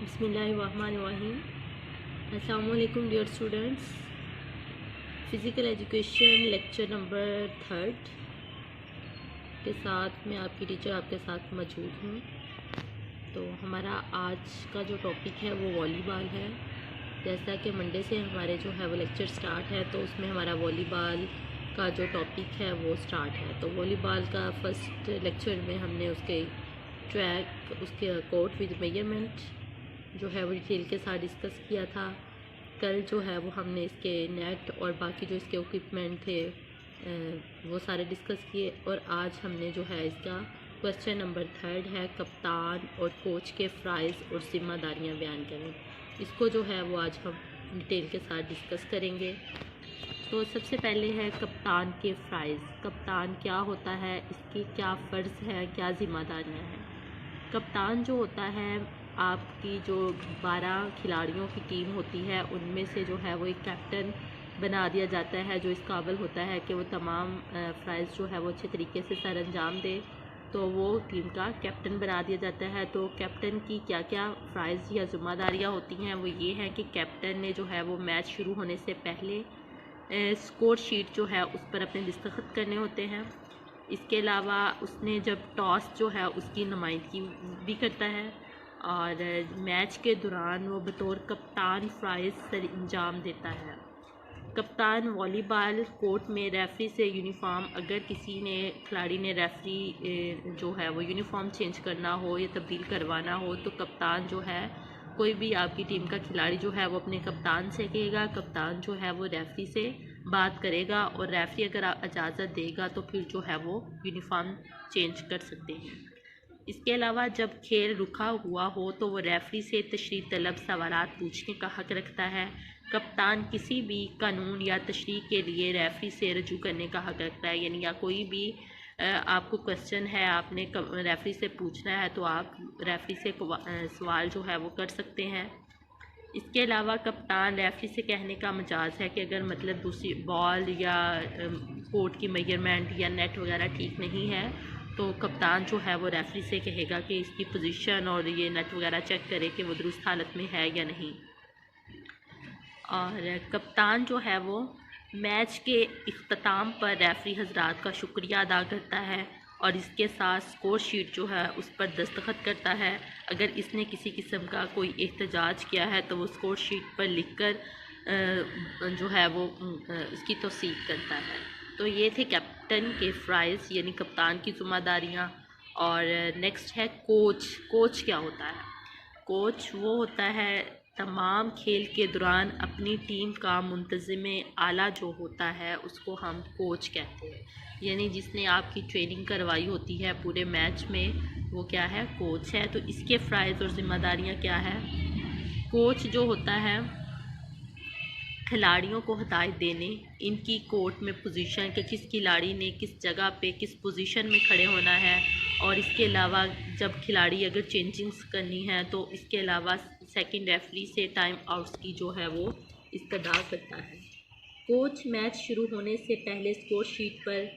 बिस्मिल्लाहिर्रहमानिर्रहीम। अस्सलाम वालेकुम dear students. Physical education lecture number 3 के साथ मैं आपकी टीचर आपके साथ मौजूद हूँ। तो हमारा आज का जो टॉपिक है वो वॉलीबॉल है। जैसा कि मंडे से हमारे जो है वो लेक्चर स्टार्ट है, तो उसमें हमारा वॉलीबॉल का जो टॉपिक है वो स्टार्ट है। तो वॉलीबॉल का फ़र्स्ट लेक्चर में हमने उसके ट्रैक, उसके कोर्ट विद मेजरमेंट जो है वो डिटेल के साथ डिस्कस किया था। कल जो है वो हमने इसके नेट और बाकी जो इसके इक्विपमेंट थे वो सारे डिस्कस किए। और आज हमने जो है इसका क्वेश्चन नंबर 3 है, कप्तान और कोच के फ़राइज़ और ज़िम्मेदारियां बयान करें। इसको जो है वो आज हम डिटेल के साथ डिस्कस करेंगे। तो सबसे पहले है कप्तान के फ़राइज़। कप्तान क्या होता है, इसके क्या फ़र्ज़ है, क्या ज़िम्मेदारियां हैं। कप्तान जो होता है, आपकी जो 12 खिलाड़ियों की टीम होती है उनमें से जो है वो एक कैप्टन बना दिया जाता है, जो इस काबिल होता है कि वो तमाम फ़राइज़ जो है वो अच्छे तरीके से सर अंजाम दे। तो वो टीम का कैप्टन बना दिया जाता है। तो कैप्टन की क्या क्या फ़राइज़ या ज़िम्मेदारियाँ होती हैं, वो ये हैं कि कैप्टन ने जो है वो मैच शुरू होने से पहले स्कोर शीट जो है उस पर अपने दस्तखत करने होते हैं। इसके अलावा उसने जब टॉस जो है उसकी नुमाइंदगी भी करता है, और मैच के दौरान वो बतौर कप्तान फ़राइज़ सर अंजाम देता है। कप्तान वॉलीबॉल कोर्ट में रेफरी से यूनिफॉर्म, अगर किसी ने खिलाड़ी ने रेफरी जो है वो यूनिफॉर्म चेंज करना हो या तब्दील करवाना हो, तो कप्तान जो है, कोई भी आपकी टीम का खिलाड़ी जो है वो अपने कप्तान से कहेगा, कप्तान जो है वो रेफरी से बात करेगा, और रेफरी अगर इजाज़त देगा तो फिर जो है वो यूनिफॉर्म चेंज कर सकते हैं। इसके अलावा जब खेल रुका हुआ हो तो वो रेफरी से तशरीह तलब सवालात पूछने का हक़ रखता है। कप्तान किसी भी कानून या तशरीह के लिए रेफरी से रजू करने का हक़ रखता है, यानी या कोई भी आपको क्वेश्चन है, आपने रेफरी से पूछना है, तो आप रेफरी से सवाल जो है वो कर सकते हैं। इसके अलावा कप्तान रेफरी से कहने का मजाज है कि अगर मतलब दूसरी बॉल या कोर्ट की मेजरमेंट या नेट वगैरह ठीक नहीं है, तो कप्तान जो है वो रेफरी से कहेगा कि इसकी पोजीशन और ये नेट वगैरह चेक करे कि वो दुरुस्त हालत में है या नहीं। और कप्तान जो है वो मैच के इख्तिताम पर रेफरी हजरात का शुक्रिया अदा करता है, और इसके साथ स्कोर शीट जो है उस पर दस्तखत करता है। अगर इसने किसी किस्म का कोई एहतजाज किया है तो वो स्कोर शीट पर लिखकर जो है वो इसकी तौसीक करता है। तो ये थे कैप्टन के फ़राइज़ यानी कप्तान की ज़िम्मेदारियाँ। और नेक्स्ट है कोच। कोच क्या होता है? कोच वो होता है तमाम खेल के दौरान अपनी टीम का मुंतज़िम आला जो होता है उसको हम कोच कहते हैं, यानी जिसने आपकी ट्रेनिंग करवाई होती है पूरे मैच में, वो क्या है? कोच है। तो इसके फ़राइज़ और ज़िम्मेदारियाँ क्या है? कोच जो होता है खिलाड़ियों को हिदायत देने, इनकी कोर्ट में पोजीशन के किस खिलाड़ी ने किस जगह पे किस पोजीशन में खड़े होना है, और इसके अलावा जब खिलाड़ी अगर चेंजिंग्स करनी है तो इसके अलावा सेकंड रेफरी से टाइम आउट्स की जो है वो इस्तदा करता है। कोच मैच शुरू होने से पहले स्कोर शीट पर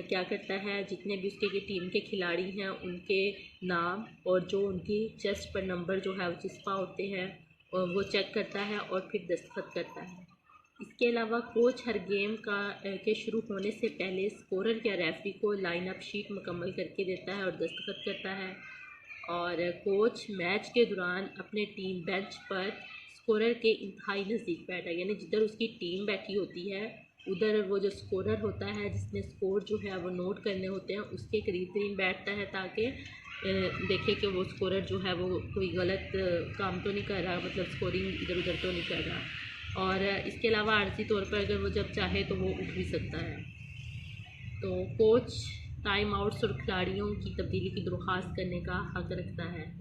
क्या करता है, जितने भी उसके टीम के खिलाड़ी हैं उनके नाम और जो उनकी चेस्ट पर नंबर जो है वो चिस्पा होते हैं और वो चेक करता है और फिर दस्तखत करता है। इसके अलावा कोच हर गेम के शुरू होने से पहले स्कोरर या रेफरी को लाइन अप शीट मुकम्मल करके देता है और दस्तखत करता है। और कोच मैच के दौरान अपने टीम बेंच पर स्कोरर के इंतहाई नज़दीक बैठा है, यानी जिधर उसकी टीम बैठी होती है उधर वो जो स्कोरर होता है जिसने स्कोर जो है वो नोट करने होते हैं उसके करीब करीब बैठता है, ताकि देखे कि वो स्कोरर जो है वो कोई गलत काम तो नहीं कर रहा, मतलब स्कोरिंग इधर उधर तो नहीं कर रहा। और इसके अलावा आर्जी तौर पर अगर वो जब चाहे तो वो उठ भी सकता है। तो कोच टाइम आउट्स और खिलाड़ियों की तब्दीली की दरख्वास्त करने का हक़ रखता है।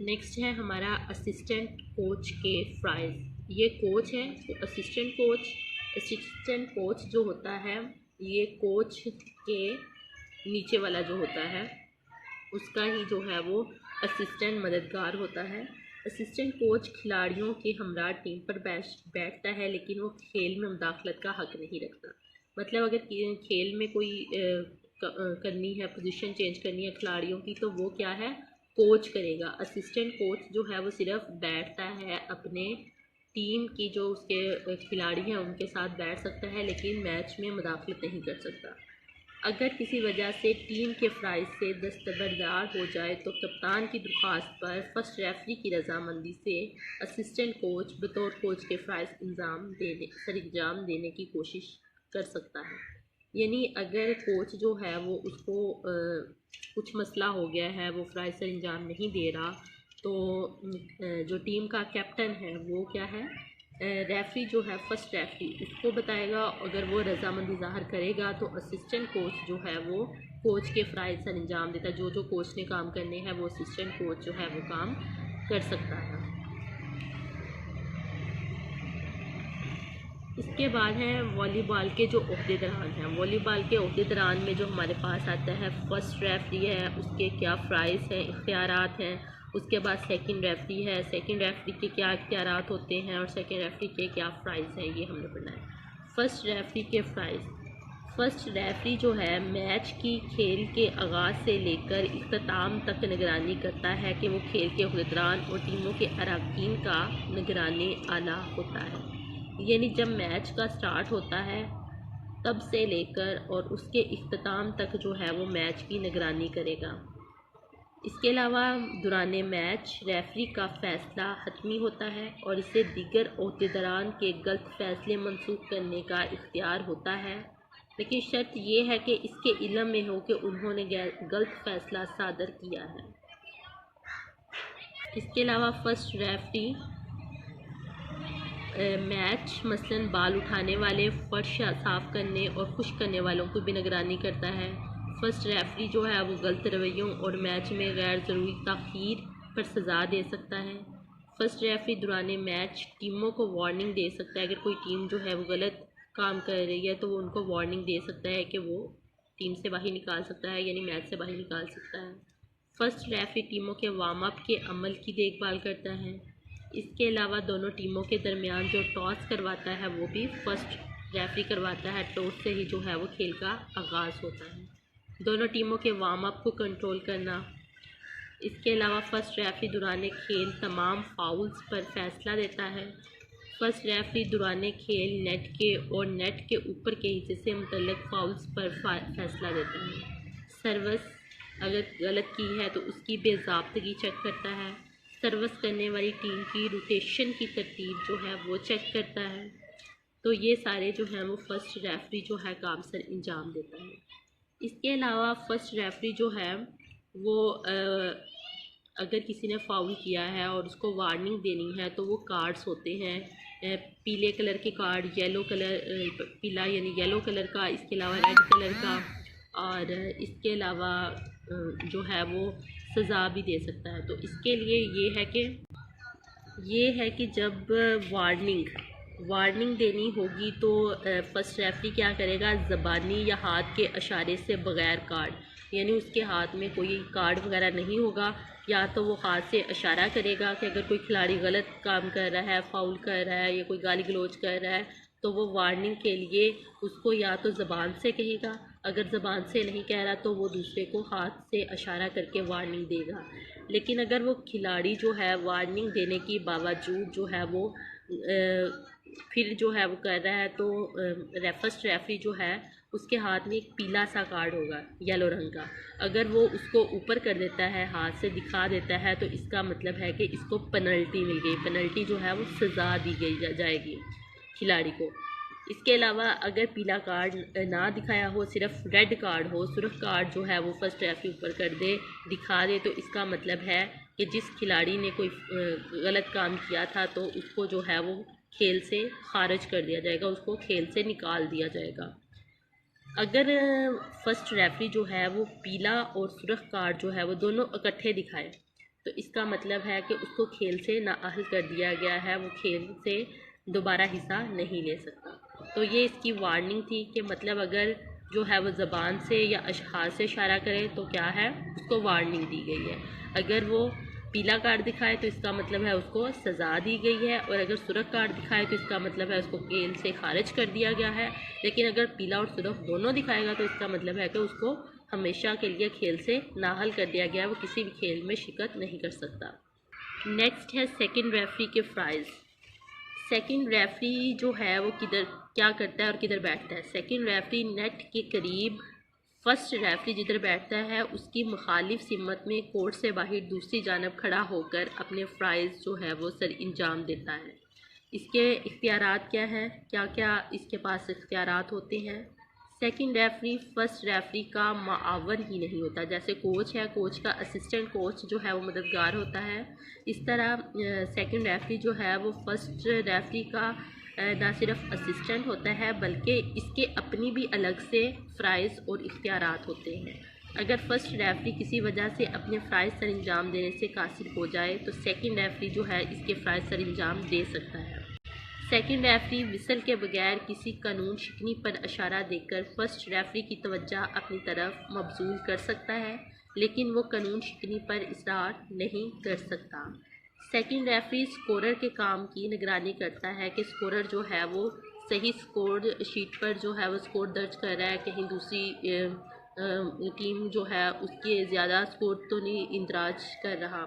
नेक्स्ट है हमारा असिस्टेंट कोच के फ़राइज़। ये कोच है, तो असिस्टेंट कोच जो होता है ये कोच के नीचे वाला जो होता है उसका ही जो है वो असिस्टेंट मददगार होता है। असिस्टेंट कोच खिलाड़ियों के हमरा टीम पर बैठता है, लेकिन वो खेल में मुदाखलत का हक़ नहीं रखता। मतलब अगर खेल में कोई करनी है, पोजीशन चेंज करनी है खिलाड़ियों की, तो वो क्या है, कोच करेगा। असिस्टेंट कोच जो है वो सिर्फ बैठता है, अपने टीम की जो उसके खिलाड़ी हैं उनके साथ बैठ सकता है, लेकिन मैच में मुदाखलत नहीं कर सकता। अगर किसी वजह से टीम के फ़राइज़ से दस्तबरदार हो जाए तो कप्तान की दरख्वास्त पर फर्स्ट रेफरी की रजामंदी से असिस्टेंट कोच बतौर कोच के फ़राइज़ सरंजाम देने की कोशिश कर सकता है। यानी अगर कोच जो है वो उसको कुछ मसला हो गया है, वो फ़राइज़ सरंजाम नहीं दे रहा, तो जो टीम का कैप्टन है वो क्या है, रेफरी जो है फर्स्ट रेफरी उसको बताएगा। अगर वो रजामंदी ज़ाहिर करेगा तो असिस्टेंट कोच जो है वो कोच के फ़राइज़ सर अंजाम देता है। जो कोच ने काम करने हैं वो असिस्टेंट कोच जो है वो काम कर सकता है। इसके बाद है वॉलीबॉल के जो ओहदेदारान हैं। वॉलीबॉल के ओहदेदारान में जो हमारे पास आता है फर्स्ट रेफरी है, उसके क्या फ़राइज़ हैं, इख्तियारात हैं। उसके बाद सेकंड रेफरी है, सेकंड रेफरी के क्या इख्तियारात होते हैं और सेकंड रेफरी के क्या फ़राइज़ हैं, ये हमने पढ़ना है। फर्स्ट रेफरी के फ़राइज़। फर्स्ट रेफरी जो है मैच की खेल के आगाज़ से लेकर इख्तिताम तक निगरानी करता है कि वो खेल के ओहदेदारान और टीमों के अरकान का निगरानी आला होता है। यानी जब मैच का स्टार्ट होता है तब से लेकर और उसके इख्तिताम तक जो है वो मैच की निगरानी करेगा। इसके अलावा दौरान मैच रेफरी का फ़ैसला हतमी होता है और इसे दीगर ओहदेदारान के गलत फ़ैसले मनसूख करने का इख्तियार होता है, लेकिन शर्त यह है कि इसके इल्म में हो कि उन्होंने गलत फ़ैसला सादर किया है। इसके अलावा फर्स्ट रेफरी मैच मसलन बाल उठाने वाले, फर्श साफ़ करने और खुश्क करने वालों की भी निगरानी करता है। फर्स्ट रेफरी जो है वो गलत रवैयों और मैच में गैर ज़रूरी ताख़ीर पर सज़ा दे सकता है। फर्स्ट रेफरी दौरान मैच टीमों को वार्निंग दे सकता है। अगर कोई टीम जो है वो गलत काम कर रही है तो वो उनको वार्निंग दे सकता है कि वो टीम से बाहर निकाल सकता है, यानी मैच से बाहर निकाल सकता है। फर्स्ट रेफरी टीमों के वार्म अप के अमल की देखभाल करता है। इसके अलावा दोनों टीमों के दरमियान जो टॉस करवाता है वो भी फर्स्ट रेफरी करवाता है। टॉस से ही जो है वो खेल का आगाज़ होता है। दोनों टीमों के वार्म अप को कंट्रोल करना। इसके अलावा फर्स्ट रेफरी दौरान खेल तमाम फाउल्स पर फैसला देता है। फर्स्ट रेफरी दौरान खेल नेट के और नेट के ऊपर के हिस्से से मुतल्लिक फाउल्स पर फैसला देता है। सर्विस अगर गलत की है तो उसकी बेज़ाब्तगी चेक करता है। सर्विस करने वाली टीम की रोटेशन की तरतीब जो है वो चेक करता है। तो ये सारे जो हैं वो फर्स्ट रेफरी जो है काम सर अंजाम देता है। इसके अलावा फर्स्ट रेफरी जो है वो अगर किसी ने फाउल किया है और उसको वार्निंग देनी है तो वो कार्ड्स होते हैं, पीले कलर के कार्ड, येलो कलर, पीला यानी येलो कलर का, इसके अलावा रेड कलर का, और इसके अलावा जो है वो सज़ा भी दे सकता है। तो इसके लिए ये है कि जब वार्निंग देनी होगी तो फर्स्ट रेफरी क्या करेगा, ज़बानी या हाथ के इशारे से बग़ैर कार्ड, यानी उसके हाथ में कोई कार्ड वगैरह नहीं होगा, या तो वो हाथ से इशारा करेगा कि अगर कोई खिलाड़ी गलत काम कर रहा है, फाउल कर रहा है या कोई गाली गलौज कर रहा है तो वो वार्निंग के लिए उसको या तो ज़बान से कहेगा, अगर ज़बान से नहीं कह रहा तो वो दूसरे को हाथ से इशारा करके वार्निंग देगा। लेकिन अगर वो खिलाड़ी जो है वार्निंग देने के बावजूद जो है वो फिर जो है वो कर रहा है तो फर्स्ट रेफरी जो है उसके हाथ में एक पीला सा कार्ड होगा येलो रंग का। अगर वो उसको ऊपर कर देता है, हाथ से दिखा देता है, तो इसका मतलब है कि इसको पेनल्टी मिल गई। पेनल्टी जो है वो सज़ा दी गई जाएगी खिलाड़ी को। इसके अलावा अगर पीला कार्ड ना दिखाया हो, सिर्फ रेड कार्ड हो, सुर्ख कार्ड जो है वो फर्स्ट रेफरी ऊपर कर दे, दिखा दे, तो इसका मतलब है कि जिस खिलाड़ी ने कोई गलत काम किया था तो उसको जो है वो खेल से खारिज कर दिया जाएगा, उसको खेल से निकाल दिया जाएगा। अगर फर्स्ट रेफरी जो है वो पीला और सुर्ख कार्ड जो है वो दोनों इकट्ठे दिखाए तो इसका मतलब है कि उसको खेल से नाअहल कर दिया गया है, वो खेल से दोबारा हिस्सा नहीं ले सकता। तो ये इसकी वार्निंग थी कि मतलब अगर जो है वो ज़बान से या हाथ से इशारा करे तो क्या है, उसको वार्निंग दी गई है। अगर वो पीला कार्ड दिखाए तो इसका मतलब है उसको सज़ा दी गई है, और अगर सुर्ख कार्ड दिखाए तो इसका मतलब है उसको खेल से खारिज कर दिया गया है। लेकिन अगर पीला और सुर्ख दोनों दिखाएगा तो इसका मतलब है कि उसको हमेशा के लिए खेल से नाअहल कर दिया गया है, वो किसी भी खेल में शिरकत नहीं कर सकता। नेक्स्ट है सेकंड रेफरी के फ़राइज़। सेकंड रेफरी जो है वो किधर क्या करता है और किधर बैठता है। सेकंड रेफरी नेट के करीब फर्स्ट रेफरी जिधर बैठता है उसकी मुखालिफ सिमत में कोर्ट से बाहर दूसरी जानब खड़ा होकर अपने फ़राइज़ जो है वो सर अंजाम देता है। इसके इख्तियारात क्या हैं, क्या क्या इसके पास इख्तियारात होते हैं। सेकंड रेफरी फर्स्ट रेफरी का मावन ही नहीं होता। जैसे कोच है, कोच का असिस्टेंट कोच जो है वो मददगार होता है, इस तरह सेकंड रेफरी जो है वो फर्स्ट रेफरी का ना सिर्फ असिस्टेंट होता है बल्कि इसके अपनी भी अलग से फ़राइज़ और इख्तियारात होते हैं। अगर फर्स्ट रेफरी किसी वजह से अपने फ़राइज़ सर अंजाम देने से कासिर हो जाए तो सेकंड रेफरी जो है इसके फ़राइज़ सर अंजाम दे सकता है। सेकंड रेफरी विसल के बगैर किसी कानून शिकनी पर इशारा देकर फर्स्ट रेफरी की तवज्जो अपनी तरफ मबजूल कर सकता है, लेकिन वो कानून शिकनी पर इसरार नहीं कर सकता। सेकंड रेफरी स्कोरर के काम की निगरानी करता है कि स्कोरर जो है वो सही स्कोर शीट पर जो है वो स्कोर दर्ज कर रहा है, कहीं दूसरी टीम जो है उसके ज़्यादा स्कोर तो नहीं इंदराज कर रहा।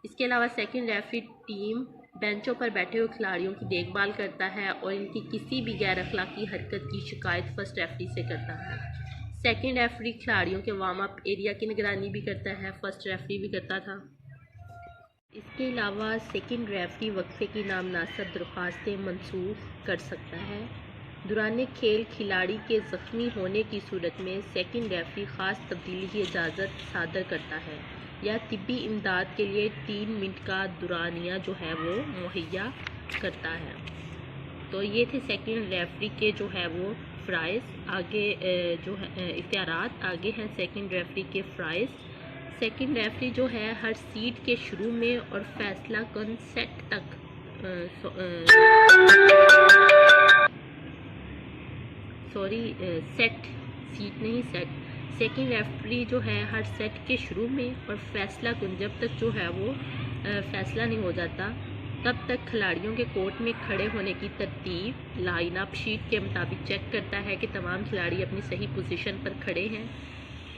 इसके अलावा सेकंड रेफरी टीम बेंचों पर बैठे हुए खिलाड़ियों की देखभाल करता है और इनकी किसी भी गैर अखलाकी हरकत की शिकायत फर्स्ट रेफरी से करता है। सेकंड रेफरी खिलाड़ियों के वार्म अप एरिया की निगरानी भी करता है, फर्स्ट रेफरी भी करता था। इसके अलावा सेकंड रेफरी वक्फे की नामनासब दरख्वास्तें मंसूख कर सकता है। दौरान खेल खिलाड़ी के ज़ख्मी होने की सूरत में सेकंड रेफरी ख़ास तब्दीली की इजाज़त सादर करता है या तिब्बी इमदाद के लिए 3 मिनट का दुरानिया जो है वो मुहैया करता है। तो ये थे सेकंड रेफरी के जो है वो फ़राइज़। आगे जो है इख्तियारात आगे हैं सेकंड रेफरी के फ़राइज़। सेकंड रेफरी जो है हर सीट के शुरू में और फैसला कन सेट तक सेकंड रेफरी जो है हर सेट के शुरू में और फैसला कन जब तक जो है वो फैसला नहीं हो जाता तब तक खिलाड़ियों के कोर्ट में खड़े होने की तरतीब लाइन अप शीट के मुताबिक चेक करता है कि तमाम खिलाड़ी अपनी सही पोजीशन पर खड़े हैं।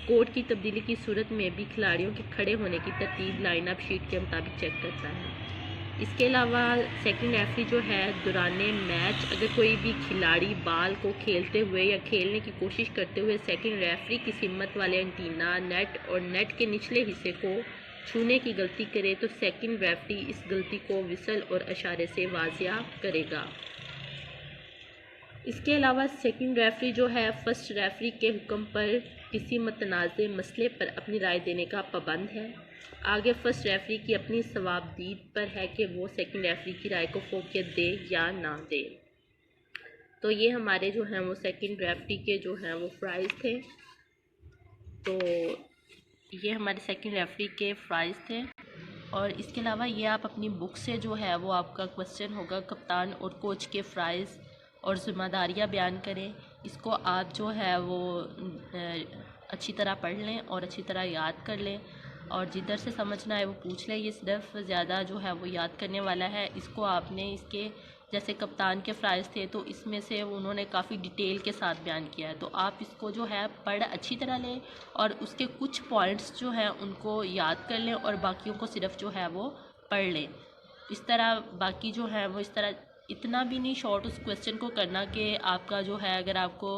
कोर्ट की तब्दीली की सूरत में भी खिलाड़ियों के खड़े होने की तरतीब लाइन अप शीट के मुताबिक चेक करता है। इसके अलावा सेकंड रेफरी जो है दौराने मैच अगर कोई भी खिलाड़ी बाल को खेलते हुए या खेलने की कोशिश करते हुए सेकंड रेफरी की सिमत वाले एंटीना नेट और नेट के निचले हिस्से को छूने की गलती करे तो सेकंड रेफरी इस गलती को विसल और इशारे से वाज़िया करेगा। इसके अलावा सेकंड रेफरी जो है फर्स्ट रेफरी के हुक्म पर किसी मतनाज़े मसले पर अपनी राय देने का पाबंद है। आगे फर्स्ट रेफरी की अपनी सवाबदीद पर है कि वो सेकंड रेफरी की राय को फोकियत दे या ना दे। तो ये हमारे जो हैं वो सेकंड रेफरी के जो हैं वो फ़राइज़ थे। तो ये हमारे सेकंड रेफरी के फ़राइज़ थे। और इसके अलावा ये आप अपनी बुक से जो है वो आपका क्वेश्चन होगा कप्तान और कोच के फ़राइज़ और ज़िम्मेदारियाँ बयान करें। इसको आप जो है वो अच्छी तरह पढ़ लें और अच्छी तरह याद कर लें और जिधर से समझना है वो पूछ लें। ये सिर्फ ज़्यादा जो है वो याद करने वाला है। इसको आपने इसके जैसे कप्तान के फ़राइज़ थे तो इसमें से उन्होंने काफ़ी डिटेल के साथ बयान किया है, तो आप इसको जो है पढ़ अच्छी तरह लें और उसके कुछ पॉइंट्स जो हैं उनको याद कर लें और बाकियों को सिर्फ जो है वो पढ़ लें। इस तरह बाकी जो है वो इस तरह इतना भी नहीं शॉर्ट उस क्वेश्चन को करना कि आपका जो है अगर आपको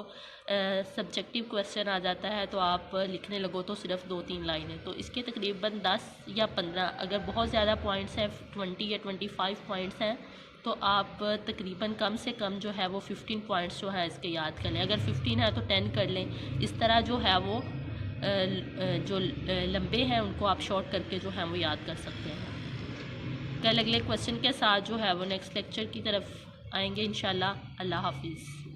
सब्जेक्टिव क्वेश्चन आ जाता है तो आप लिखने लगो तो सिर्फ 2-3 लाइनें। तो इसके तकरीबन 10 या 15 अगर बहुत ज़्यादा पॉइंट्स हैं 20 या 25 पॉइंट्स हैं तो आप तकरीबन कम से कम जो है वो 15 पॉइंट्स जो है इसके याद कर लें। अगर 15 है तो 10 कर लें। इस तरह जो है वो जो लंबे हैं उनको आप शॉर्ट करके जो है वो याद कर सकते हैं। कल अगले क्वेश्चन के साथ जो है वो नेक्स्ट लेक्चर की तरफ आएंगे इंशाल्लाह। अल्लाह हाफिज़।